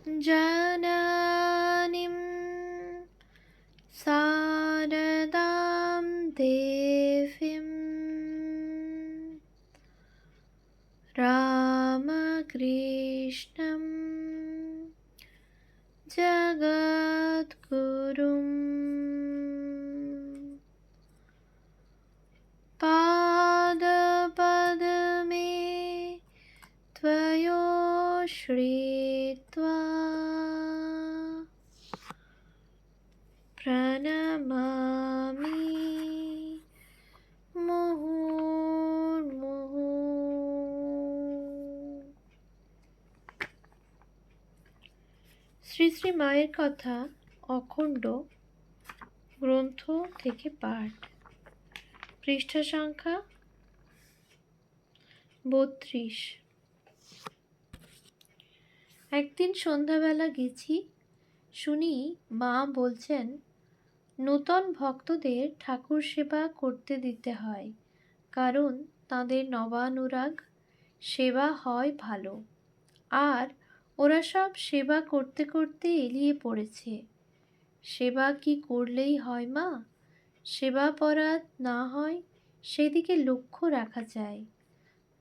जननीं शारदां देवीं रामकृष्णं जगद्गुरुं पादपद्मे त्वयोश्रित्वा प्रणमामि মুহুর্মুহু। শ্রী শ্রী মায়ের কথা অখণ্ড গ্রন্থ থেকে পাঠ, পৃষ্ঠা সংখ্যা 32। একদিন সন্ধ্যাবেলা গেছি, শুনি মা বলছেন নূতন ভক্তদের ঠাকুর সেবা করতে দিতে হয়, কারণ তাদের নবানুরাগ সেবা হয় ভালো। আর ওরা সব সেবা করতে করতে এলিয়ে পড়েছে। সেবা কি করলেই হয় মা? সেবা পরাধ না হয় সেদিকে লক্ষ্য রাখা যায়।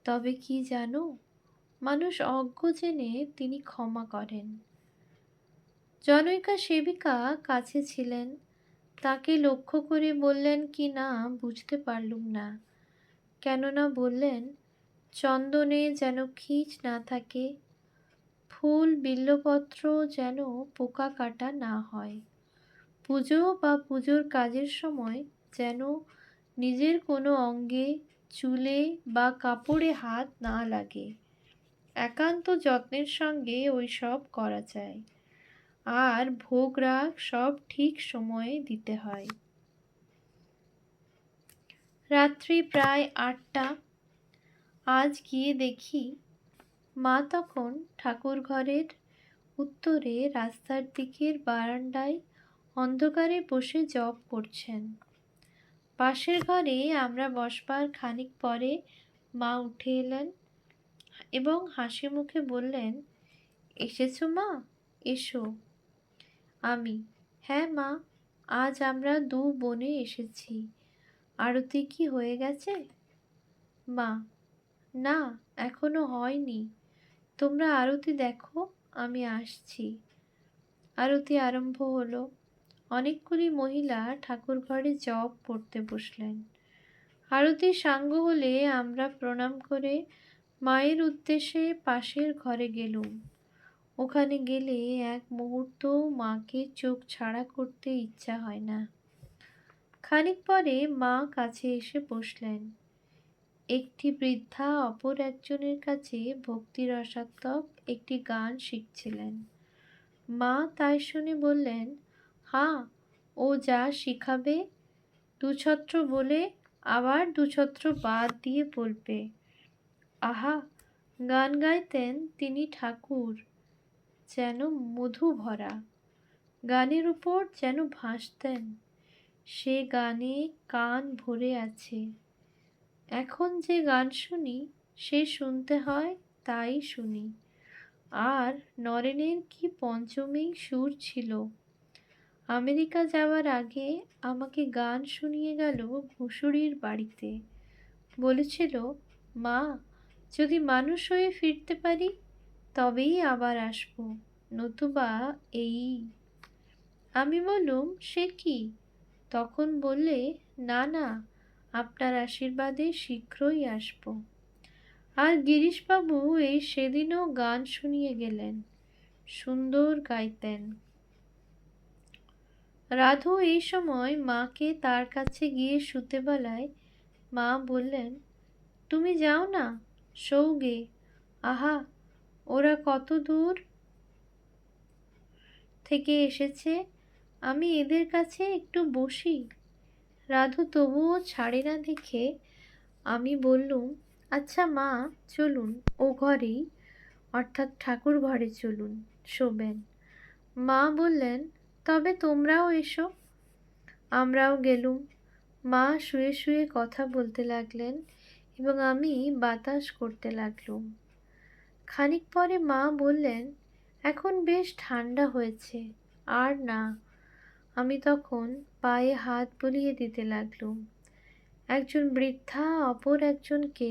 তবে কি জানো, মানুষ অজ্ঞ জেনে তিনি ক্ষমা করেন। জনৈকা সেবিকা কাছে ছিলেন, তাকে লক্ষ্য করে বললেন কি না বুঝতে পারলুম না। কেননা বললেন, চন্দনে যেন খিঁচ না থাকে, ফুল বিল্বপত্র যেন পোকা কাটা না হয়, পুজো বা পুজোর কাজের সময় যেন নিজের কোনো অঙ্গে, চুলে বা কাপড়ে হাত না লাগে। একান্ত যত্নের সঙ্গে ওই সব করা যায়। আর ভোগ রাগ সব ঠিক সময়ে দিতে হয়। রাত্রি প্রায় 8টা। আজ গিয়ে দেখি মা তখন ঠাকুর ঘরের উত্তরে রাস্তার দিকের বারান্দায় অন্ধকারে বসে জপ করছেন। পাশের ঘরে আমরা বসবার খানিক পরে মা উঠে এলেন এবং হাসি মুখে বললেন, এসেছো মা, এসো। আমি, হ্যাঁ মা, আজ আমরা 2 বোনে এসেছি। আরতি কি হয়ে গেছে? মা, না, এখনো হয়নি। তোমরা আরতি দেখো, আমি আসছি। আরতি আরম্ভ হলো। অনেকগুলি মহিলা ঠাকুর ঘরে জপ পড়তে বসলেন। আরতি সাঙ্গ হলে আমরা প্রণাম করে মায়ের উদ্দেশ্যে পাশের ঘরে গেলুম। ওখানে গেলে এক মুহূর্ত মাকে চোখ ছাড়া করতে ইচ্ছা হয় না। খানিক পরে মা কাছে এসে বসলেন। একটি বৃদ্ধা অপর একজনের কাছে ভক্তিরসাত্মক একটি গান শিখছিলেন। মা তাই শুনে বললেন, হ্যাঁ, ও যা শিখাবে 2 ছত্র বলে আবার 2 ছত্র বাদ দিয়ে বলবে। আহা, গান গাইতেন তিনি ঠাকুর, যেন মধু ভরা। গানের উপর যেন ভাসতেন। সে গানে কান ভরে আছে। এখন যে গান শুনি সে শুনতে হয় তাই শুনি। আর নরেনের কি পঞ্চমেই সুর ছিল। আমেরিকা যাওয়ার আগে আমাকে গান শুনিয়ে গেল ঘুষুরির বাড়িতে। বলেছিল, মা, যদি মানুষ হয়ে ফিরতে পারি তবেই আবার আসব, নতুবা এই। আমি বললুম, সে কি? তখন বললে, না না, আপনার আশীর্বাদে শীঘ্রই আসব। আর গিরিশবাবু এই সেদিনও গান শুনিয়ে গেলেন। সুন্দর গাইতেন। রাধু এই সময় মাকে তার কাছে গিয়ে শুতে বলায় মা বললেন, তুমি যাও না, সৌগে। আহা, ওরা কত দূর থেকে এসেছে, আমি এদের কাছে একটু বসি। রাধু তবুও ছাড়ে না দেখে আমি বললুম, আচ্ছা মা, চলুন ও ঘরেই, অর্থাৎ ঠাকুর ঘরে চলুন, শোবেন। মা বললেন, তবে তোমরাও এসো। আমরাও গেলুম। মা শুয়ে শুয়ে কথা বলতে লাগলেন এবং আমি বাতাস করতে লাগলুম। খানিক পরে মা বললেন, এখন বেশ ঠান্ডা হয়েছে। আর না। আমি তখন পায়ে হাত বুলিয়ে দিতে লাগলুম। একজন বৃদ্ধা অপর একজনকে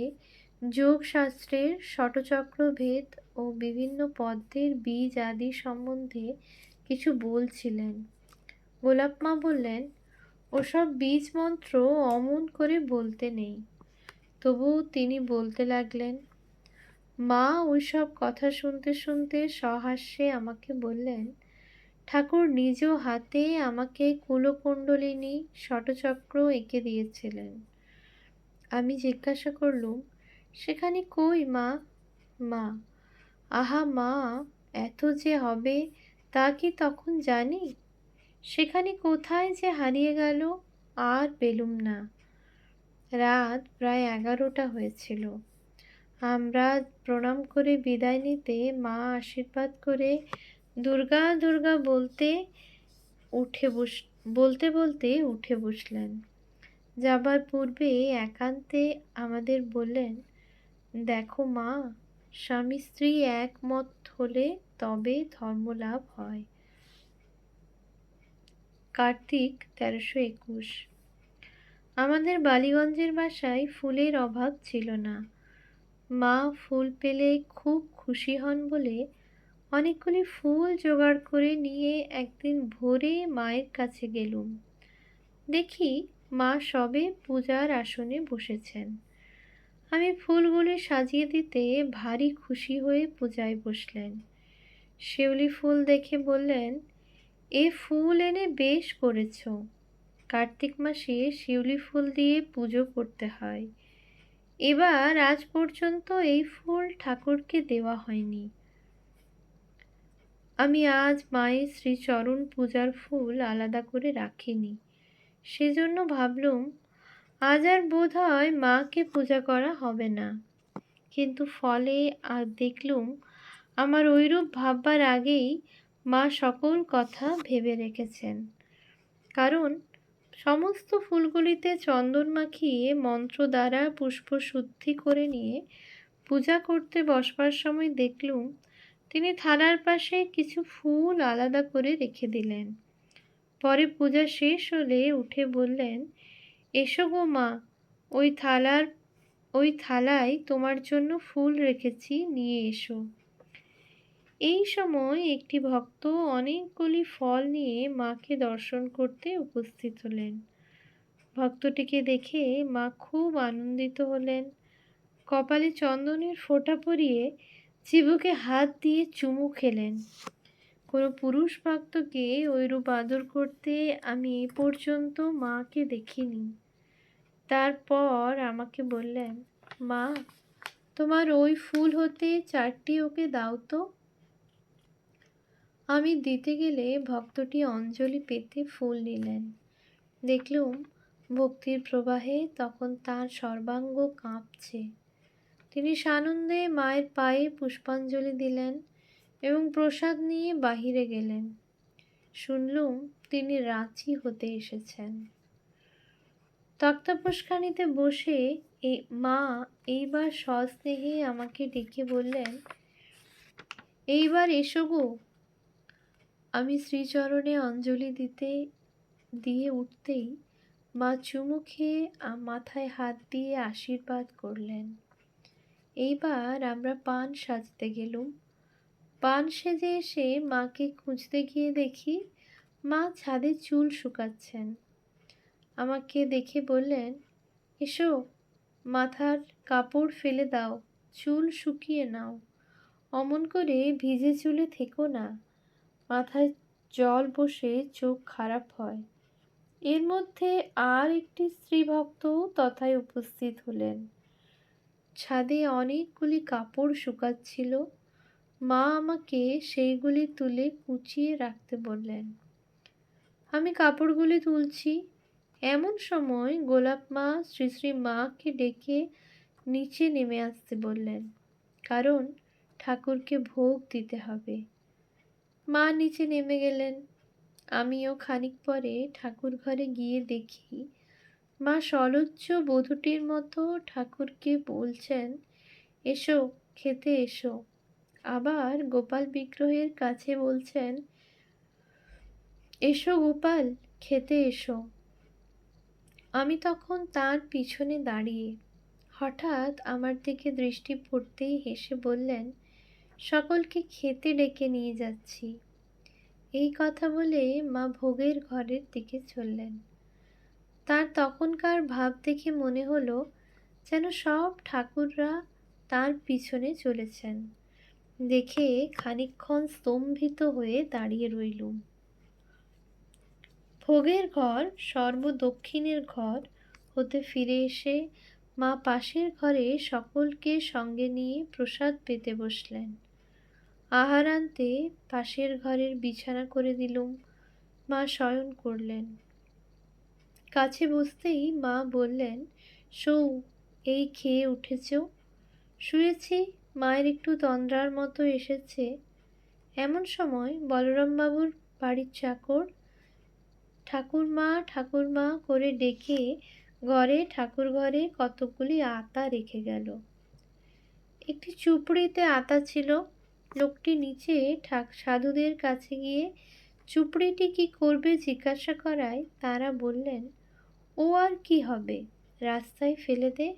যোগশাস্ত্রের ষটচক্রভেদ ও বিভিন্ন পদ্মের বীজ আদি সম্বন্ধে কিছু বলছিলেন। গোলাপ মা বললেন, ওসব বীজ মন্ত্র অমন করে বলতে নেই। তবুও তিনি বলতে লাগলেন। মা ওইসব কথা শুনতে শুনতে সহাস্যে আমাকে বললেন, ঠাকুর নিজ হাতে আমাকে কুলকুণ্ডলিনী ষটচক্র এঁকে দিয়েছিলেন। আমি জিজ্ঞাসা করলুম, সেখানে কই মা? মা, আহা মা, এত যে হবে তা কি তখন জানি? সেখানে কোথায় যে হারিয়ে গেল, আর পেলুম না। রাত প্রায় 11টা হয়েছিল। আমরা প্রণাম করে বিদায় নিতে মা আশীর্বাদ করে দুর্গা দুর্গা বলতে বলতে উঠে বসলেন। যাবার পূর্বে একান্তে আমাদের বললেন, দেখো মা, স্বামী স্ত্রী একমত হলে তবে ধর্মলাভ হয়। কার্তিক 1321। আমাদের বালিগঞ্জের বাসায় ফুলের অভাব ছিল না। মা ফুল পেলে খুব খুশি হন বলে অনেকগুলি ফুল জোগাড় করে নিয়ে একদিন ভোরে মায়ের কাছে গেলুম। দেখি মা সবে পূজার আসনে বসেছেন। আমি ফুলগুলি সাজিয়ে দিতে ভারী খুশি হয়ে পূজায় বসলেন। শিউলি ফুল দেখে বললেন, এ ফুল এনে বেশ করেছ। কার্তিক মাসে শিউলি ফুল দিয়ে পুজো করতে হয়। এবার আজ পর্যন্ত এই ফুল ঠাকুরকে দেওয়া হয়নি। আমি আজ মায়ের শ্রীচরণ পূজার ফুল আলাদা করে রাখিনি। সেজন্য ভাবলুম আজ আর বোধ হয় মাকে পূজা করা হবে না। কিন্তু ফলে আর দেখলুম আমার ঐরূপ ভাববার আগেই মা সকল কথা ভেবে রেখেছেন। কারণ সমস্ত ফুলগুলিতে চন্দন মাখিয়ে মন্ত্র দ্বারা পুষ্প শুদ্ধি করে নিয়ে পূজা করতে বসবার সময় দেখলুম তিনি থালার পাশে কিছু ফুল আলাদা করে রেখে দিলেন। পরে পূজা শেষ হলে উঠে বললেন, এসো গো মা, ওই থালায় তোমার জন্য ফুল রেখেছি, নিয়ে এসো। এই সময় একটি ভক্ত অনেকগুলি ফল নিয়ে মাকে দর্শন করতে উপস্থিত হলেন। ভক্তটিকে দেখে মা খুব আনন্দিত হলেন। কপালে চন্দনের ফোঁটা পরিয়ে চিবুকে হাত দিয়ে চুমু খেলেন। কোনো পুরুষ ভক্তকে ঐরূপ আদর করতে আমি এই পর্যন্ত মাকে দেখিনি। তারপর আমাকে বললেন, মা, তোমার ওই ফুল হতে 4টি ওকে দাও তো। আমি দিতে গেলে ভক্তটি অঞ্জলি পেতে ফুল নিলেন। দেখলুম ভক্তির প্রবাহে তখন তার সর্বাঙ্গ কাঁপছে। তিনি সানন্দে মায়ের পায়ে পুষ্পাঞ্জলি দিলেন এবং প্রসাদ নিয়ে বাহিরে গেলেন। শুনলুম তিনি রাঁচি হতে এসেছেন। তক্তাপোশখানিতে বসে মা এইবার সস্নেহে আমাকে ডেকে বললেন, এইবার এসো গো। আমি শ্রীচরণে অঞ্জলি দিয়ে উঠতেই মা চুমু খেয়ে মাথায় হাত দিয়ে আশীর্বাদ করলেন। এইবার আমরা পান সাজতে গেলুম। পান সেজে এসে মাকে খুঁজতে গিয়ে দেখি মা ছাদে চুল শুকাচ্ছেন। আমাকে দেখে বললেন, এসো, মাথার কাপড় ফেলে দাও, চুল শুকিয়ে নাও। অমন করে ভিজে চুলে থেকো না, মাথায় জল বসে চোখ খারাপ হয়। এর মধ্যে আর একটি স্ত্রী ভক্ত তথায় উপস্থিত হলেন। ছাদে অনেকগুলি কাপড় শুকাচ্ছিল। মা আমাকে সেইগুলি তুলে কুচিয়ে রাখতে বললেন। আমি কাপড়গুলি তুলছি। এমন সময় গোলাপ মা শ্রী শ্রী মাকে ডেকে নিচে নেমে আসতে বললেন, কারণ ঠাকুরকে ভোগ দিতে হবে। মা নিচে নেমে গেলেন। আমিও খানিক পরে ঠাকুর ঘরে গিয়ে দেখি মা সলজ্জ বধূটির মতো ঠাকুরকে বলছেন, এসো, খেতে এসো। আবার গোপাল বিগ্রহের কাছে বলছেন, এসো গোপাল, খেতে এসো। আমি তখন তার পিছনে দাঁড়িয়ে। হঠাৎ আমার দিকে দৃষ্টি পড়তেই হেসে বললেন, সকলকে খেতে ডেকে নিয়ে যাচ্ছি। এই কথা বলে মা ভোগের ঘরের দিকে চললেন। তার তখনকার ভাব দেখে মনে হলো যেন সব ঠাকুররা তার পিছনে চলেছেন। দেখে খানিকক্ষণ স্তম্ভিত হয়ে দাঁড়িয়ে রইলুম। ভোগের ঘর সর্বদক্ষিণের ঘর হতে ফিরে এসে মা পাশের ঘরে সকলকে সঙ্গে নিয়ে প্রসাদ পেতে বসলেন। আহারান্তে পাশের ঘরের বিছানা করে দিলুম। মা শয়ন করলেন। কাছে বসতেই মা বললেন, সৌ, এই খেয়ে উঠেছ? শুয়েছি, মায়ের একটু তন্দ্রার মতো এসেছে। এমন সময় বলরামবাবুর বাড়ির চাকর ঠাকুরমা ঠাকুরমা করে ডেকে ঠাকুর ঘরে কতকগুলি আতা রেখে গেল। একটি চুপড়িতে আতা ছিল। লোকটি নিচে সাধুদের কাছে গিয়ে চুপড়িটি কি করবে জিজ্ঞাসা করায় তারা বললেন, ও আর কি হবে, রাস্তায় ফেলে দে।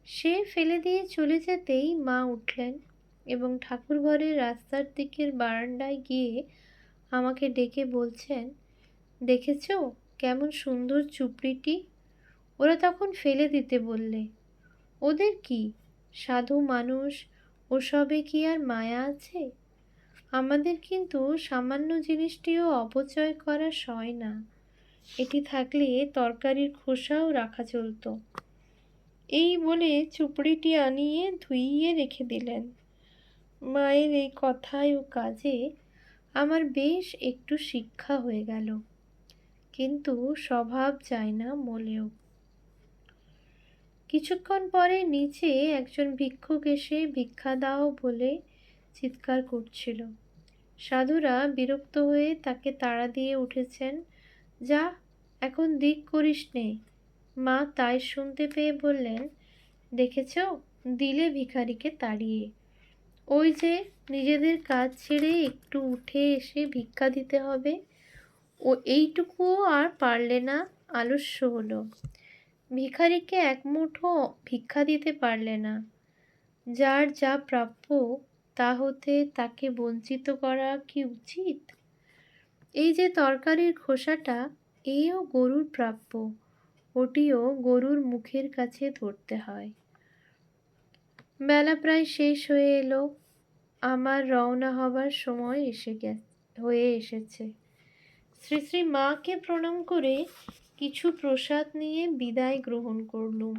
সে ফেলে দিয়ে চলে যেতেই মা উঠলেন এবং ঠাকুর ঘরের রাস্তার দিকের বারান্দায় গিয়ে আমাকে ডেকে বলছেন, দেখেছ কেমন সুন্দর চুপড়িটি? ওরা তখন ফেলে দিতে বললে। ওদের কি, সাধু মানুষ, ওসবে কি আর মায়া আছে? আমাদের কিন্তু সামান্য জিনিসটিও অপচয় করা সয় না। এটি থাকলে তরকারির খোসাও রাখা চলত। এই বলে চুপড়িটি আনিয়ে ধুইয়ে রেখে দিলেন। মায়ের এই কথায় ও কাজে আমার বেশ একটু শিক্ষা হয়ে গেল, কিন্তু স্বভাব যায় না মলেও। কিছুক্ষণ পরে নিচে একজন ভিক্ষুক এসে ভিক্ষা দাও বলে চিৎকার করছিল। সাধুরা বিরক্ত হয়ে তাকে তাড়া দিয়ে উঠেছেন। যা, এখন দিক করিস নে। মা তাই শুনতে পেয়ে বললেন, দেখেছ, দিলে ভিখারিকে তাড়িয়ে। ওই যে নিজেদের কাজ ছেড়ে একটু উঠে এসে ভিক্ষা দিতে হবে, ও এইটুকুও আর পারলে না, আলস্য হলো। ভিখারিকে এক মুঠো ভিক্ষা দিতে পারলে না। যার যা প্রাপ্য তা হতে তাকে বঞ্চিত করা কি উচিত? এই যে তরকারির খোসাটা, এও গরুর প্রাপ্য, ওটিও গরুর মুখের কাছে ধরতে হয়। বেলা প্রায় শেষ হয়ে এলো। আমার রওনা হবার সময় হয়ে এসেছে। শ্রী শ্রী মাকে প্রণাম করে কিছু প্রসাদ নিয়ে বিদায় গ্রহণ করলুম।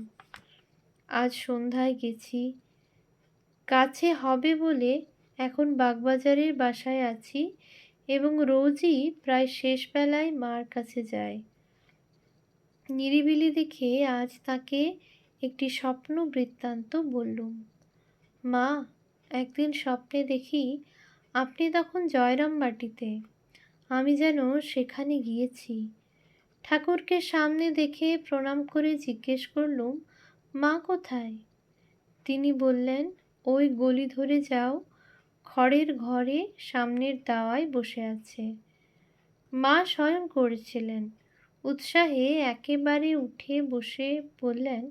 আজ সন্ধ্যায় গেছি, কাছে হবে বলে এখন বাগবাজারের বাসায় আছি এবং রোজই প্রায় শেষ বেলায় মার কাছে যাই। নিরিবিলি দেখে আজ তাকে একটি স্বপ্ন বৃত্তান্ত বললুম। মা, একদিন স্বপ্নে দেখি আপনি তখন জয়রামবাটিতে, আমি যেন সেখানে গিয়েছি। ঠাকুরকে সামনে দেখে প্রণাম করে জিজ্ঞেস করলুম, মা কোথায়? তিনি বললেন, ওই গলি ধরে যাও, খড়ের ঘরে সামনের দাওয়ায় বসে আছে। মা শয়ন করেছিলেন। উৎসাহে একেবারে উঠে বসে বললেন,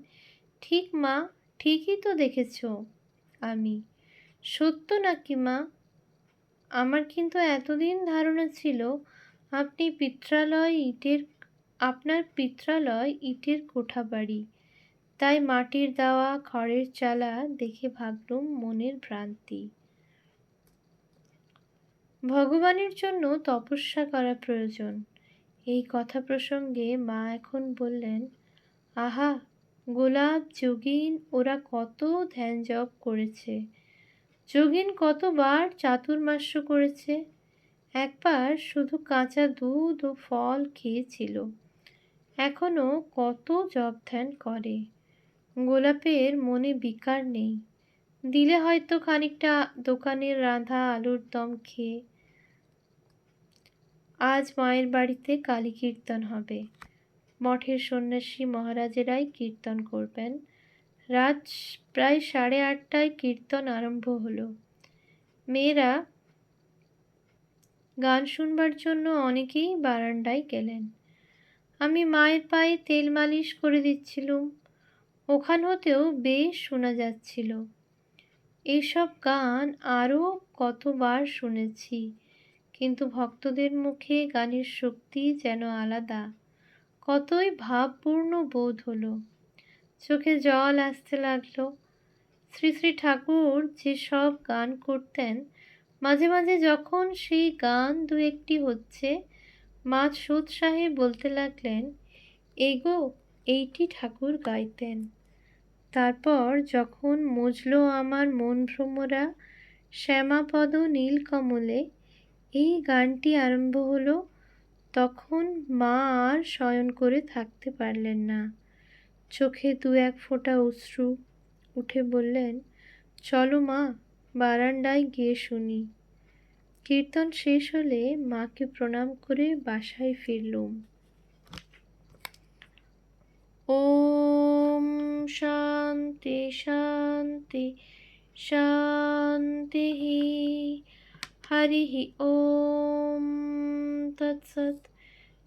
ঠিক মা, ঠিকই তো দেখেছ। আমি, সত্য নাকি মা? আমার কিন্তু এতদিন ধারণা ছিল আপনার পিত্রালয় ইটের কোঠাবাড়ি, তাই মাটির দেওয়া খড়ের চালা দেখে ভাবলুম মনের ভ্রান্তি। ভগবানের জন্য তপস্যা করা প্রয়োজন। এই কথা প্রসঙ্গে মা এখন বললেন, আহা, গোলাপ, যোগিন ওরা কত ধ্যান জপ করেছে। যোগিন কতবার চাতুর্মাস্য করেছে। একবার শুধু কাঁচা দুধ ও ফল খেয়েছিল। এখনো কত জপ ধ্যান করে। গোলাপের মনে বিকার নেই, দিলে হয়তো খানিকটা দোকানের রাঁধা আলুর দম খেয়ে। আজ মায়ের বাড়িতে কালী কীর্তন হবে। মঠের সন্ন্যাসী মহারাজেরাই কীর্তন করবেন। রাত প্রায় 8:30টায় কীর্তন আরম্ভ হলো। মেয়েরা গান শুনবার জন্য অনেকেই বারান্দায় গেলেন। আমি মায়ের পায়ে তেল মালিশ করে দিচ্ছিলুম। ওখান হতেও বেশ শোনা যাচ্ছিল। এইসব গান আরও কতবার শুনেছি, কিন্তু ভক্তদের মুখে গানের শক্তি যেন আলাদা। কতই ভাবপূর্ণ বোধ হলো। চোখে জল আসতে লাগলো। শ্রী শ্রী ঠাকুর যে সব গান করতেন, মাঝে মাঝে যখন সেই গান দু একটি হচ্ছে, মা সুদ সাহেব বলতে লাগলেন, এগো এইটি ঠাকুর গাইতেন। তারপর যখন মজলো আমার মন ভ্রমরা শ্যামাপদ নীলকমলে, এই গানটি আরম্ভ হলো, তখন মা আর শয়ন করে থাকতে পারলেন না। চোখে দু এক ফোঁটা অশ্রু উঠে বললেন, চলো মা, বারান্দায় গিয়ে শুনি। কীর্তন শেষ হলে মাকে প্রণাম করে বাসায় ফিরলুম। ওম শান্তি শান্তি শান্তিঃ। হরিঃ ওম তৎসৎ।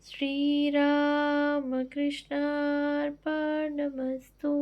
শ্রীরামকৃষ্ণার্পণমস্তু।